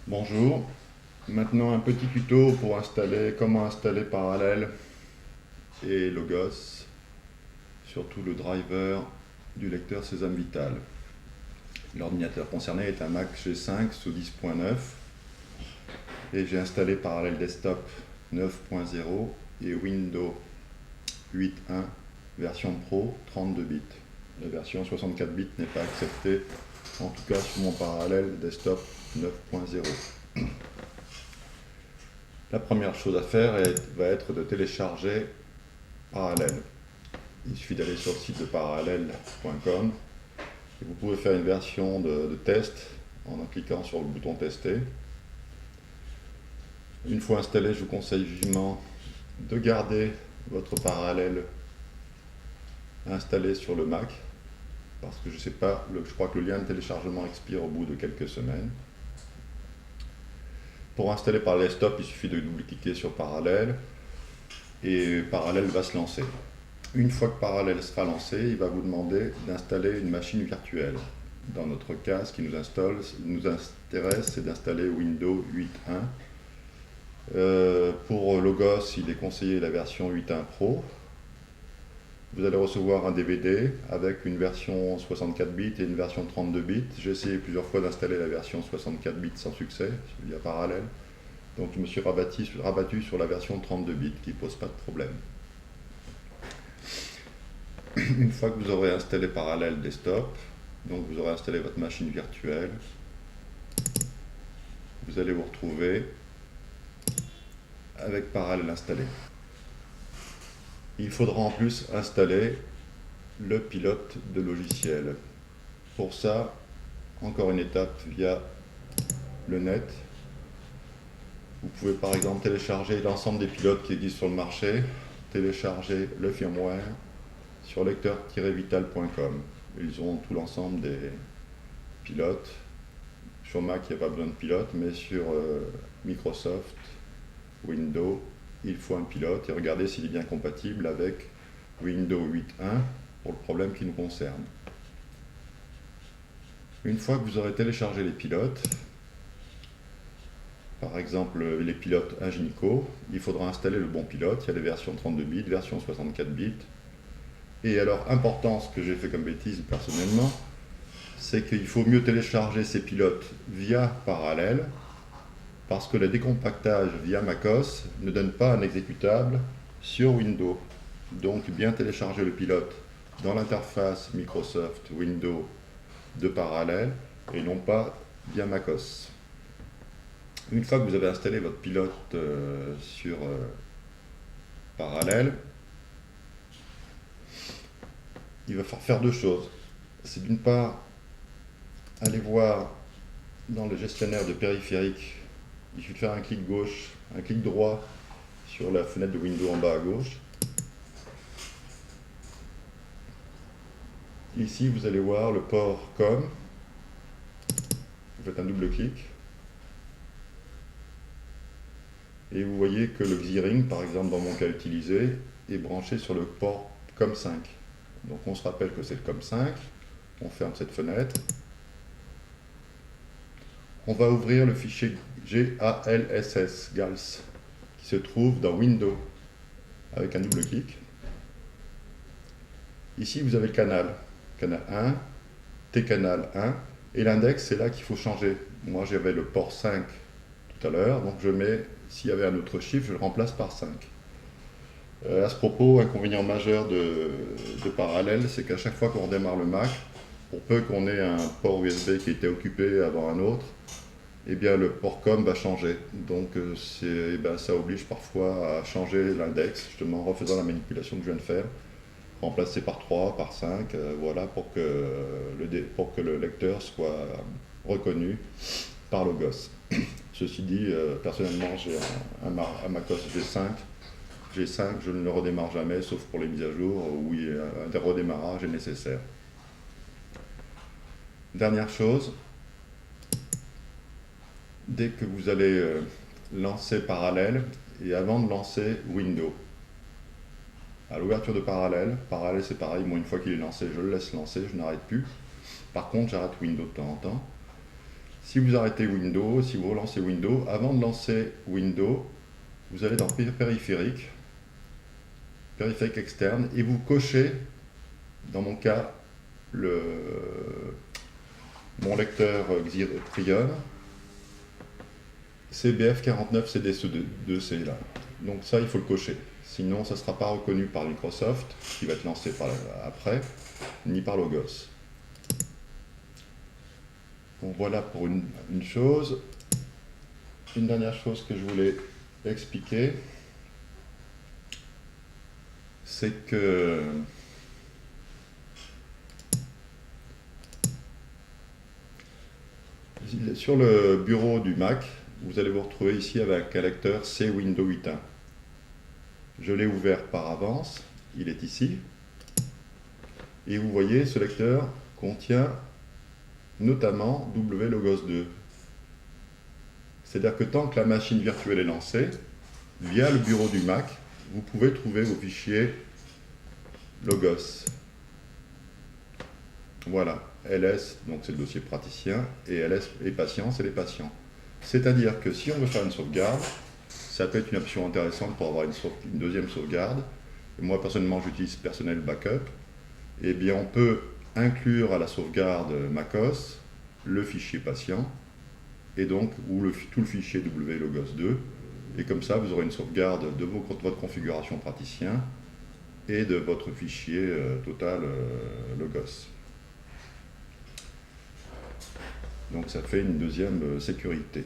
Bonjour, maintenant un petit tuto pour comment installer Parallel et Logos, surtout le driver du lecteur Sésame Vital. L'ordinateur concerné est un Mac G5 sous 10.9 et j'ai installé Parallel Desktop 9.0 et Windows 8.1 version Pro 32 bits. La version 64 bits n'est pas acceptée, en tout cas sur mon Parallel Desktop 9.0. La première chose à faire va être de télécharger Parallel. Il suffit d'aller sur le site de parallel.com et vous pouvez faire une version de test en cliquant sur le bouton tester. Une fois installé, je vous conseille vivement de garder votre Parallel installé sur le Mac parce que je crois que le lien de téléchargement expire au bout de quelques semaines. Pour installer Parallel Desktop, il suffit de double-cliquer sur Parallel et Parallel va se lancer. Une fois que Parallel sera lancé, il va vous demander d'installer une machine virtuelle. Dans notre cas, ce qui nous intéresse, c'est d'installer Windows 8.1. Pour Logos, il est conseillé la version 8.1 Pro. Vous allez recevoir un DVD avec une version 64 bits et une version 32 bits. J'ai essayé plusieurs fois d'installer la version 64 bits sans succès via Parallel. Donc je me suis rabattu sur la version 32 bits qui ne pose pas de problème. Une fois que vous aurez installé Parallel Desktop, donc vous aurez installé votre machine virtuelle, vous allez vous retrouver avec Parallel installé. Il faudra en plus installer le pilote de logiciel. Pour ça, encore une étape via le net. Vous pouvez par exemple télécharger l'ensemble des pilotes qui existent sur le marché, télécharger le firmware sur lecteur-vital.com. Ils ont tout l'ensemble des pilotes. Sur Mac, il n'y a pas besoin de pilote, mais sur Microsoft, Windows, il faut un pilote et regardez s'il est bien compatible avec Windows 8.1 pour le problème qui nous concerne. Une fois que vous aurez téléchargé les pilotes, par exemple les pilotes Ingenico, il faudra installer le bon pilote. Il y a les versions 32 bits, version 64 bits. Et alors, important, ce que j'ai fait comme bêtise personnellement, c'est qu'il faut mieux télécharger ces pilotes via Parallel, parce que le décompactage via MacOS ne donne pas un exécutable sur Windows. Donc bien télécharger le pilote dans l'interface Microsoft Windows de Parallel et non pas via MacOS. Une fois que vous avez installé votre pilote sur Parallel, il va falloir faire deux choses. C'est d'une part aller voir dans le gestionnaire de périphériques. Il suffit de faire un clic droit sur la fenêtre de Windows en bas à gauche. Ici, vous allez voir le port COM. Vous faites un double clic. Et vous voyez que le Xiring, par exemple dans mon cas utilisé, est branché sur le port COM5. Donc on se rappelle que c'est le COM5. On ferme cette fenêtre. On va ouvrir le fichier GALSS, qui se trouve dans Windows, avec un double clic. Ici, vous avez le canal 1, T-canal 1, et l'index, c'est là qu'il faut changer. Moi, j'avais le port 5 tout à l'heure, donc je mets, s'il y avait un autre chiffre, je le remplace par 5. À ce propos, inconvénient majeur de Parallel, c'est qu'à chaque fois qu'on redémarre le Mac, pour peu qu'on ait un port USB qui était occupé avant un autre, eh bien le port COM va changer. Donc ça oblige parfois à changer l'index, justement en refaisant la manipulation que je viens de faire, remplacer par 3, par 5, voilà, pour que le lecteur soit reconnu par Logos. Ceci dit, personnellement, j'ai un MacOS G5, je ne le redémarre jamais, sauf pour les mises à jour où un redémarrage est nécessaire. Dernière chose, dès que vous allez lancer Parallel, et avant de lancer Windows, à l'ouverture de Parallel c'est pareil, moi une fois qu'il est lancé, je le laisse lancer, je n'arrête plus. Par contre, j'arrête Windows de temps en temps. Si vous arrêtez Windows, si vous relancez Windows, avant de lancer Windows, vous allez dans périphérique, périphérique externe, et vous cochez, dans mon cas, mon lecteur Trion, CBF49CD2C là. Donc ça, il faut le cocher. Sinon, ça ne sera pas reconnu par Microsoft, qui va être lancé après, ni par Logos. Bon, voilà pour une chose. Une dernière chose que je voulais expliquer, c'est que sur le bureau du Mac, vous allez vous retrouver ici avec un lecteur C Windows 8.1. Je l'ai ouvert par avance, il est ici. Et vous voyez, ce lecteur contient notamment WLogos 2. C'est-à-dire que tant que la machine virtuelle est lancée, via le bureau du Mac, vous pouvez trouver vos fichiers Logos. Voilà, LS, donc c'est le dossier praticien, et LS et patient, c'est les patients. C'est-à-dire que si on veut faire une sauvegarde, ça peut être une option intéressante pour avoir une deuxième sauvegarde. Et moi, personnellement, j'utilise Personnel Backup. Eh bien, on peut inclure à la sauvegarde MacOS le fichier patient, et donc, ou tout le fichier WLogos 2, et comme ça, vous aurez une sauvegarde de votre configuration praticien et de votre fichier total Logos. Donc ça fait une deuxième sécurité.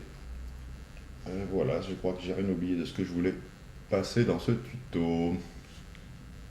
Voilà, je crois que j'ai rien oublié de ce que je voulais passer dans ce tuto.